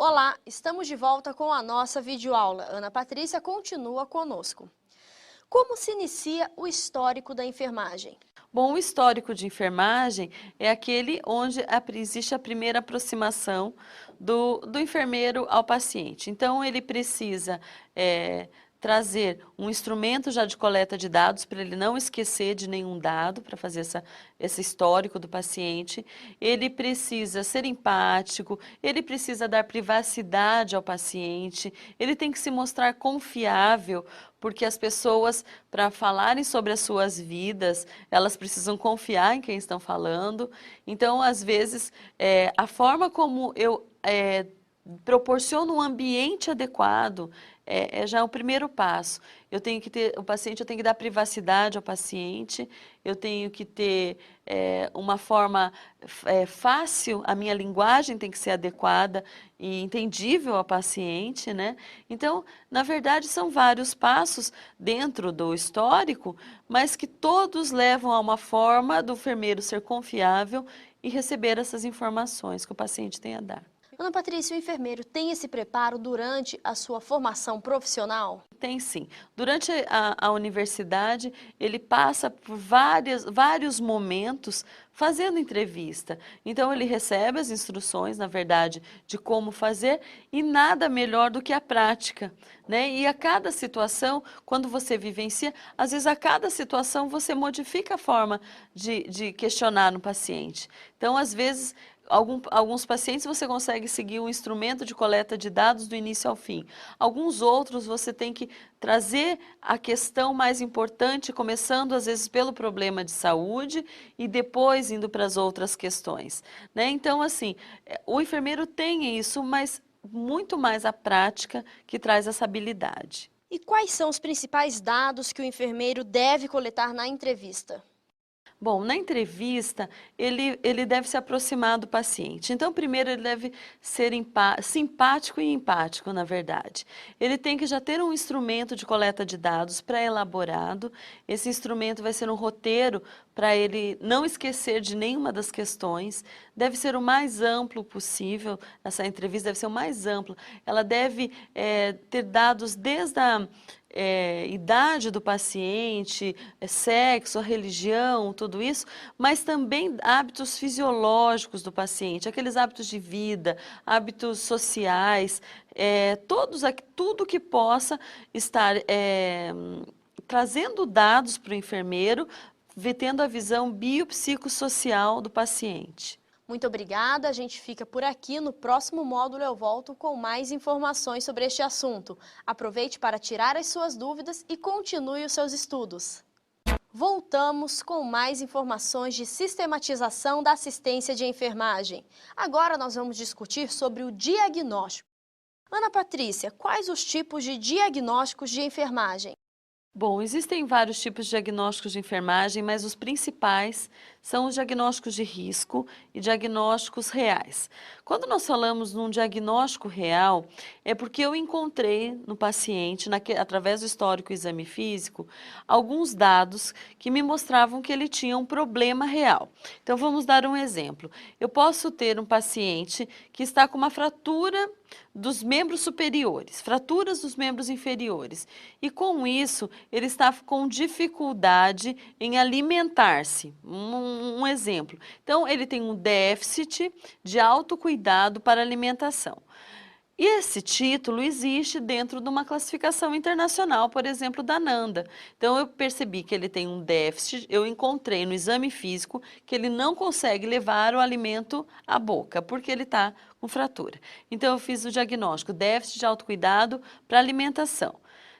Olá, estamos de volta com a nossa videoaula. Ana Patrícia continua conosco. Como se inicia o histórico da enfermagem? Bom, o histórico de enfermagem é aquele onde existe a primeira aproximação do enfermeiro ao paciente. Então, ele precisa trazer um instrumento já de coleta de dados para ele não esquecer de nenhum dado, para fazer esse histórico do paciente. Ele precisa ser empático, ele precisa dar privacidade ao paciente, ele tem que se mostrar confiável, porque as pessoas, para falarem sobre as suas vidas, elas precisam confiar em quem estão falando. Então, às vezes, a forma como eu proporciono um ambiente adequado é já o primeiro passo. Eu tenho que ter, eu tenho que dar privacidade ao paciente, eu tenho que ter uma forma fácil, a minha linguagem tem que ser adequada e entendível ao paciente, né? Então, na verdade, são vários passos dentro do histórico, mas que todos levam a uma forma do enfermeiro ser confiável e receber essas informações que o paciente tem a dar. Ana Patrícia, o enfermeiro tem esse preparo durante a sua formação profissional? Tem sim. Durante a universidade, ele passa por vários momentos fazendo entrevista. Então, ele recebe as instruções, na verdade, de como fazer e nada melhor do que a prática, né? E a cada situação, quando você vivencia, às vezes a cada situação você modifica a forma de questionar no paciente. Então, às vezes, alguns pacientes você consegue seguir o instrumento de coleta de dados do início ao fim. Alguns outros você tem que trazer a questão mais importante, começando às vezes pelo problema de saúde e depois indo para as outras questões, né? Então, assim, o enfermeiro tem isso, mas muito mais a prática que traz essa habilidade. E quais são os principais dados que o enfermeiro deve coletar na entrevista? Bom, na entrevista, ele deve se aproximar do paciente. Então, primeiro, ele deve ser simpático e empático, na verdade. Ele tem que já ter um instrumento de coleta de dados pré-elaborado. Esse instrumento vai ser um roteiro para ele não esquecer de nenhuma das questões. Deve ser o mais amplo possível, essa entrevista deve ser o mais ampla. Ela deve ter dados desde a idade do paciente, sexo, a religião, tudo isso, mas também hábitos fisiológicos do paciente, aqueles hábitos de vida, hábitos sociais, tudo que possa estar trazendo dados para o enfermeiro, tendo a visão biopsicossocial do paciente. Muito obrigada, a gente fica por aqui. No próximo módulo eu volto com mais informações sobre este assunto. Aproveite para tirar as suas dúvidas e continue os seus estudos. Voltamos com mais informações de sistematização da assistência de enfermagem. Agora nós vamos discutir sobre o diagnóstico. Ana Patrícia, quais os tipos de diagnósticos de enfermagem? Bom, existem vários tipos de diagnósticos de enfermagem, mas os principais são os diagnósticos de risco e diagnósticos reais. Quando nós falamos num diagnóstico real, é porque eu encontrei no paciente, através do histórico e exame físico, alguns dados que me mostravam que ele tinha um problema real. Então, vamos dar um exemplo. Eu posso ter um paciente que está com uma fratura dos membros superiores, fraturas dos membros inferiores. E com isso, ele está com dificuldade em alimentar-se. Um exemplo. Então, ele tem um déficit de autocuidado para alimentação. E esse título existe dentro de uma classificação internacional, por exemplo, da NANDA. Então, eu percebi que ele tem um déficit, eu encontrei no exame físico que ele não consegue levar o alimento à boca, porque ele está com fratura. Então, eu fiz o diagnóstico, déficit de autocuidado para alimentação.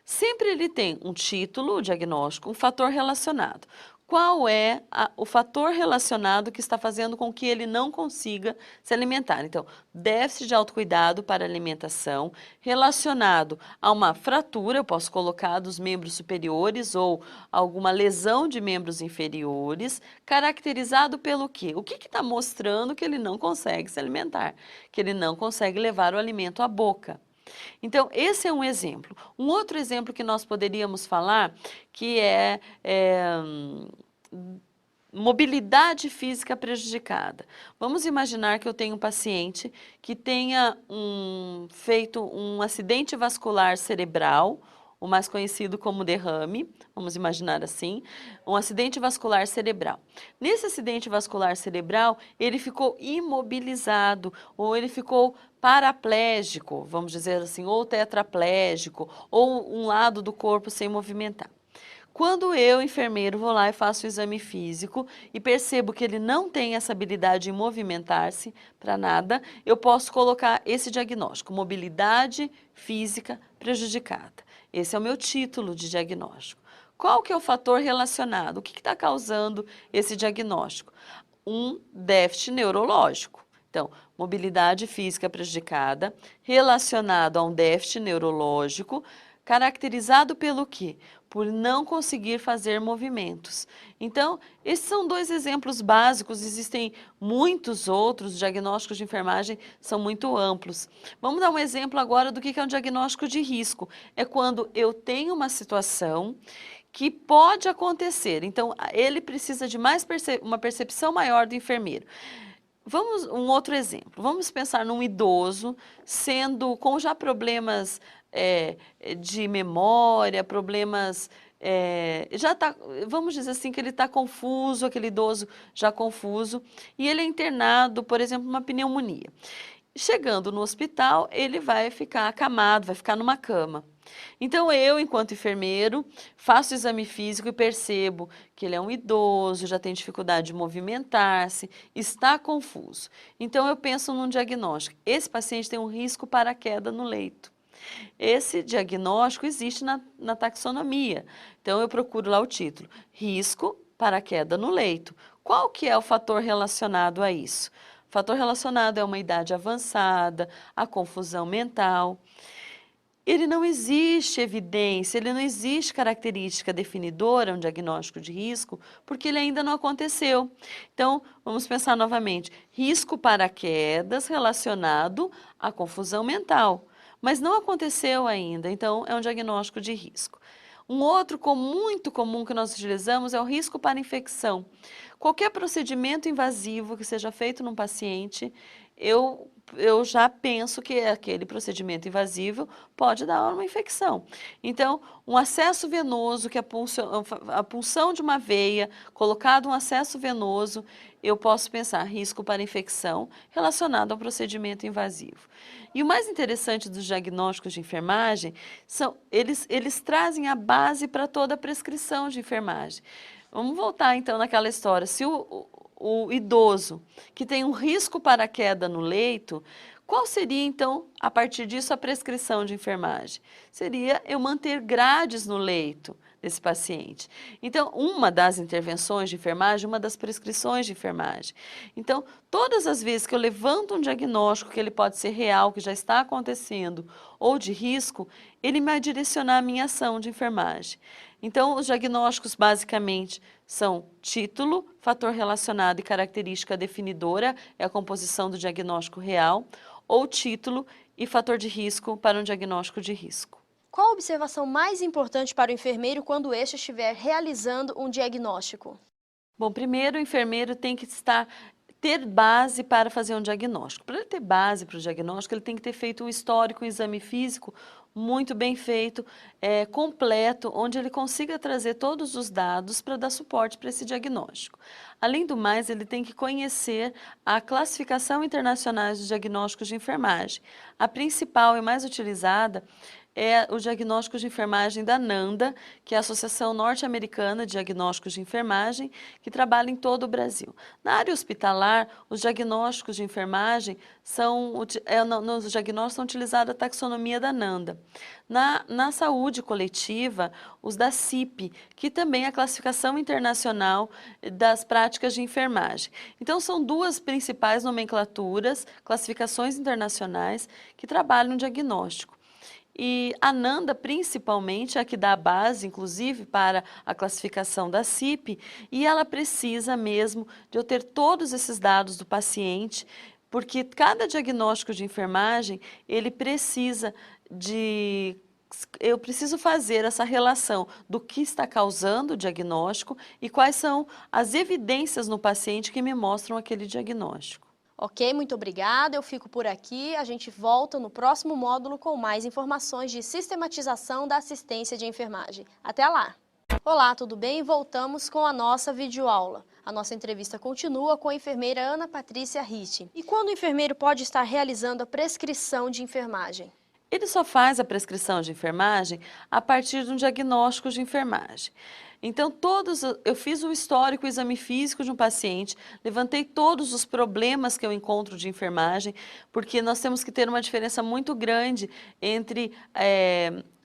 Sempre ele tem um título, o diagnóstico, um fator relacionado. Qual é o fator relacionado que está fazendo com que ele não consiga se alimentar? Então, déficit de autocuidado para alimentação relacionado a uma fratura, eu posso colocar dos membros superiores ou alguma lesão de membros inferiores, caracterizado pelo quê? O que está mostrando que ele não consegue se alimentar? Que ele não consegue levar o alimento à boca. Então, esse é um exemplo. Um outro exemplo que nós poderíamos falar, que mobilidade física prejudicada. Vamos imaginar que eu tenho um paciente que tenha feito um acidente vascular cerebral, o mais conhecido como derrame, vamos imaginar assim, um acidente vascular cerebral. Nesse acidente vascular cerebral, ele ficou imobilizado, ou ele ficou paraplégico, vamos dizer assim, ou tetraplégico, ou um lado do corpo sem movimentar. Quando eu, enfermeiro, vou lá e faço o exame físico e percebo que ele não tem essa habilidade de movimentar-se para nada, eu posso colocar esse diagnóstico, mobilidade física prejudicada. Esse é o meu título de diagnóstico. Qual que é o fator relacionado? O que está causando esse diagnóstico? Um déficit neurológico. Então, mobilidade física prejudicada, relacionado a um déficit neurológico, caracterizado pelo quê? Por não conseguir fazer movimentos. Então, esses são dois exemplos básicos, existem muitos outros, diagnósticos de enfermagem são muito amplos. Vamos dar um exemplo agora do que é um diagnóstico de risco. É quando eu tenho uma situação que pode acontecer, então ele precisa de uma percepção maior do enfermeiro. Vamos um outro exemplo, vamos pensar num idoso com já problemas de memória, problemas, vamos dizer assim que ele está confuso, aquele idoso já confuso, e ele é internado, por exemplo, uma pneumonia. Chegando no hospital, ele vai ficar acamado, vai ficar numa cama. Então eu, enquanto enfermeiro, faço o exame físico e percebo que ele é um idoso, já tem dificuldade de movimentar-se, está confuso. Então eu penso num diagnóstico. Esse paciente tem um risco para queda no leito. Esse diagnóstico existe na taxonomia. Então eu procuro lá o título, risco para queda no leito. Qual que é o fator relacionado a isso? O fator relacionado é uma idade avançada, a confusão mental. Ele não existe evidência, ele não existe característica definidora, um diagnóstico de risco, porque ele ainda não aconteceu. Então, vamos pensar novamente, risco para quedas relacionado à confusão mental, mas não aconteceu ainda, então é um diagnóstico de risco. Um outro muito comum que nós utilizamos é o risco para infecção. Qualquer procedimento invasivo que seja feito num paciente, eu já penso que aquele procedimento invasivo pode dar uma infecção. Então, um acesso venoso, que a punção de uma veia, colocado um acesso venoso, eu posso pensar risco para infecção relacionado ao procedimento invasivo. E o mais interessante dos diagnósticos de enfermagem, eles trazem a base para toda a prescrição de enfermagem. Vamos voltar então naquela história, se o idoso que tem um risco para queda no leito, qual seria então, a partir disso, a prescrição de enfermagem? Seria eu manter grades no leito desse paciente. Então, uma das intervenções de enfermagem, uma das prescrições de enfermagem. Então, todas as vezes que eu levanto um diagnóstico que ele pode ser real, que já está acontecendo, ou de risco, ele vai direcionar a minha ação de enfermagem. Então, os diagnósticos basicamente são título, fator relacionado e característica definidora, é a composição do diagnóstico real, ou título e fator de risco para um diagnóstico de risco. Qual a observação mais importante para o enfermeiro quando este estiver realizando um diagnóstico? Bom, primeiro o enfermeiro tem que ter base para fazer um diagnóstico. Para ele ter base para o diagnóstico, ele tem que ter feito um histórico, um exame físico muito bem feito, completo, onde ele consiga trazer todos os dados para dar suporte para esse diagnóstico. Além do mais, ele tem que conhecer a classificação internacional dos diagnósticos de enfermagem. A principal e mais utilizada é o diagnóstico de enfermagem da NANDA, que é a Associação Norte-Americana de Diagnósticos de Enfermagem, que trabalha em todo o Brasil. Na área hospitalar, os diagnósticos de enfermagem nos diagnósticos são utilizados a taxonomia da NANDA. Na saúde coletiva, os da CIP, que também é a classificação internacional das práticas de enfermagem. Então, são duas principais nomenclaturas, classificações internacionais, que trabalham no diagnóstico. E a NANDA, principalmente, é a que dá a base, inclusive, para a classificação da CIP, e ela precisa mesmo de eu ter todos esses dados do paciente, porque cada diagnóstico de enfermagem, ele precisa de eu preciso fazer essa relação do que está causando o diagnóstico e quais são as evidências no paciente que me mostram aquele diagnóstico. Ok, muito obrigada. Eu fico por aqui. A gente volta no próximo módulo com mais informações de sistematização da assistência de enfermagem. Até lá! Olá, tudo bem? Voltamos com a nossa videoaula. A nossa entrevista continua com a enfermeira Ana Patrícia Ritt. E quando o enfermeiro pode estar realizando a prescrição de enfermagem? Ele só faz a prescrição de enfermagem a partir de um diagnóstico de enfermagem. Então, eu fiz o histórico, o exame físico de um paciente, levantei todos os problemas que eu encontro de enfermagem, porque nós temos que ter uma diferença muito grande entre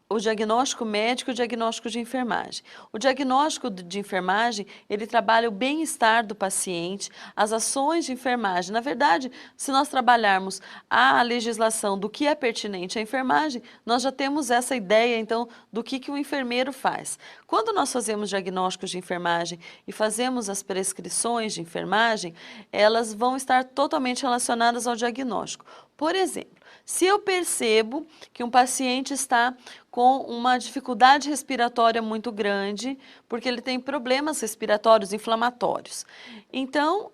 o diagnóstico médico e o diagnóstico de enfermagem. O diagnóstico de enfermagem, ele trabalha o bem-estar do paciente, as ações de enfermagem. Na verdade, se nós trabalharmos a legislação do que é pertinente à enfermagem, nós já temos essa ideia, então, do que o enfermeiro faz. Quando nós fazemos diagnósticos de enfermagem e fazemos as prescrições de enfermagem, elas vão estar totalmente relacionadas ao diagnóstico. Por exemplo, se eu percebo que um paciente está com uma dificuldade respiratória muito grande, porque ele tem problemas respiratórios inflamatórios. Então,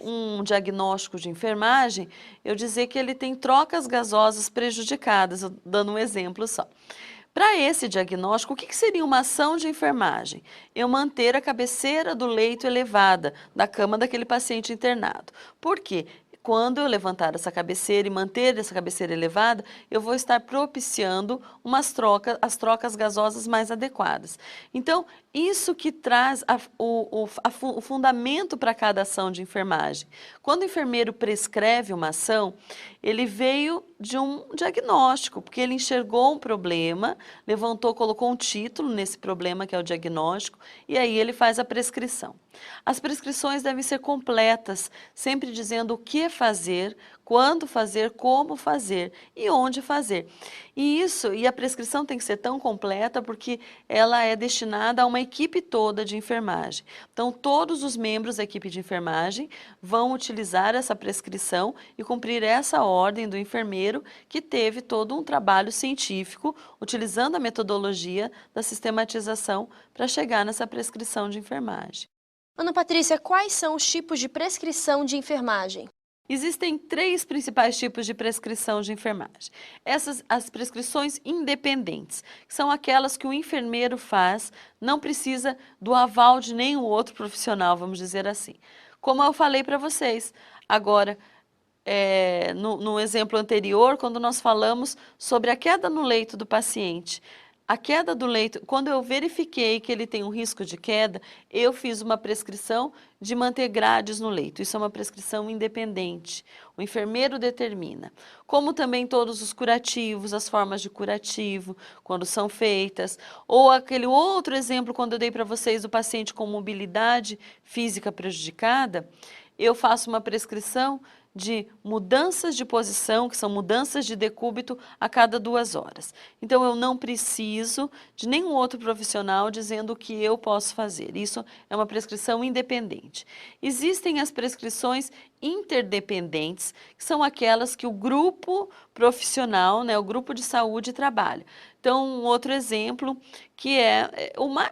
um diagnóstico de enfermagem, eu dizer que ele tem trocas gasosas prejudicadas, dando um exemplo só. Para esse diagnóstico, o que seria uma ação de enfermagem? Eu manter a cabeceira do leito elevada da cama daquele paciente internado. Por quê? Quando eu levantar essa cabeceira e manter essa cabeceira elevada, eu vou estar propiciando as trocas gasosas mais adequadas. Então, isso que traz o fundamento para cada ação de enfermagem. Quando o enfermeiro prescreve uma ação, ele veio de um diagnóstico, porque ele enxergou um problema, colocou um título nesse problema que é o diagnóstico, e aí ele faz a prescrição. As prescrições devem ser completas, sempre dizendo o que fazer, quando fazer, como fazer e onde fazer. E a prescrição tem que ser tão completa porque ela é destinada a uma equipe toda de enfermagem. Então, todos os membros da equipe de enfermagem vão utilizar essa prescrição e cumprir essa ordem do enfermeiro que teve todo um trabalho científico, utilizando a metodologia da sistematização para chegar nessa prescrição de enfermagem. Ana Patrícia, quais são os tipos de prescrição de enfermagem? Existem 3 principais tipos de prescrição de enfermagem. As prescrições independentes, que são aquelas que o enfermeiro faz, não precisa do aval de nenhum outro profissional, vamos dizer assim. Como eu falei para vocês, agora, no exemplo anterior, quando nós falamos sobre a queda no leito do paciente, a queda do leito, quando eu verifiquei que ele tem um risco de queda, eu fiz uma prescrição de manter grades no leito. Isso é uma prescrição independente. O enfermeiro determina. Como também todos os curativos, as formas de curativo, quando são feitas. Ou aquele outro exemplo, quando eu dei para vocês o paciente com mobilidade física prejudicada, eu faço uma prescrição de mudanças de posição, que são mudanças de decúbito a cada 2 horas. Então, eu não preciso de nenhum outro profissional dizendo o que eu posso fazer. Isso é uma prescrição independente. Existem as prescrições interdependentes, que são aquelas que o grupo profissional, o grupo de saúde trabalha. Então, um outro exemplo, que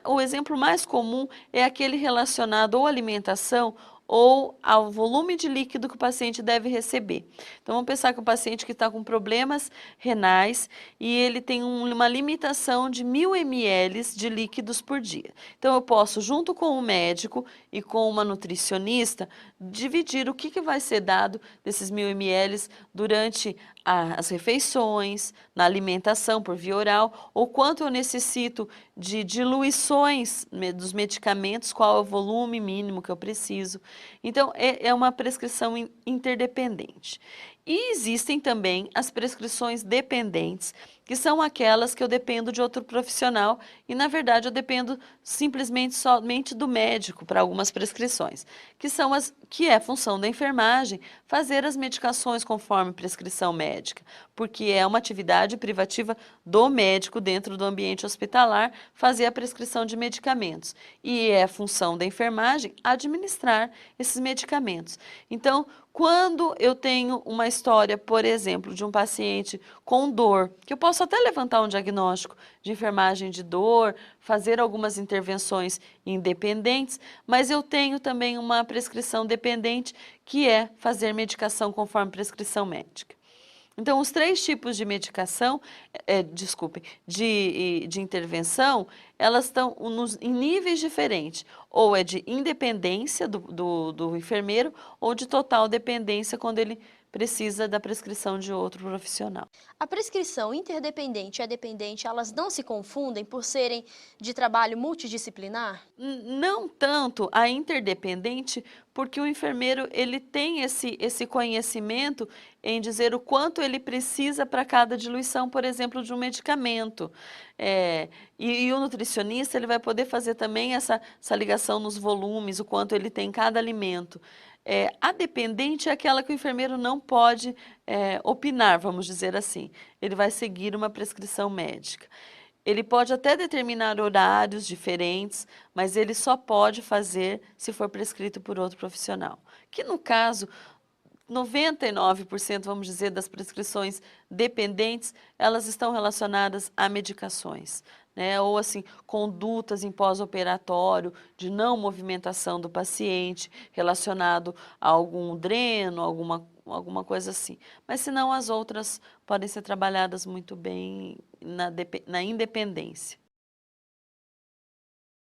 o exemplo mais comum é aquele relacionado à alimentação ou ao volume de líquido que o paciente deve receber. Então, vamos pensar que o paciente que está com problemas renais e ele tem uma limitação de 1000 ml de líquidos por dia. Então, eu posso, junto com o médico e com uma nutricionista, dividir o que vai ser dado desses 1000 ml durante as refeições, na alimentação por via oral, ou quanto eu necessito de diluições dos medicamentos, qual é o volume mínimo que eu preciso. Então, é uma prescrição interdependente. E existem também as prescrições dependentes, que são aquelas que eu dependo de outro profissional e, na verdade, eu dependo simplesmente somente do médico para algumas prescrições, que é função da enfermagem fazer as medicações conforme prescrição médica, porque é uma atividade privativa do médico dentro do ambiente hospitalar fazer a prescrição de medicamentos e é função da enfermagem administrar esses medicamentos. Então, quando eu tenho uma história, por exemplo, de um paciente com dor, que eu posso posso até levantar um diagnóstico de enfermagem de dor, fazer algumas intervenções independentes, mas eu tenho também uma prescrição dependente, que é fazer medicação conforme prescrição médica. Então, os 3 tipos de medicação, de intervenção, elas estão em níveis diferentes. Ou é de independência do enfermeiro, ou de total dependência, quando ele precisa da prescrição de outro profissional. A prescrição interdependente e a dependente, elas não se confundem por serem de trabalho multidisciplinar? Não tanto a interdependente, porque o enfermeiro ele tem esse conhecimento em dizer o quanto ele precisa para cada diluição, por exemplo, de um medicamento. E o nutricionista ele vai poder fazer também essa ligação nos volumes, o quanto ele tem em cada alimento. A dependente é aquela que o enfermeiro não pode opinar, vamos dizer assim. Ele vai seguir uma prescrição médica. Ele pode até determinar horários diferentes, mas ele só pode fazer se for prescrito por outro profissional. Que no caso, 99%, vamos dizer, das prescrições dependentes, elas estão relacionadas a medicações, né? Ou assim, condutas em pós-operatório, de não movimentação do paciente, relacionado a algum dreno, alguma coisa assim. Mas senão as outras podem ser trabalhadas muito bem na independência.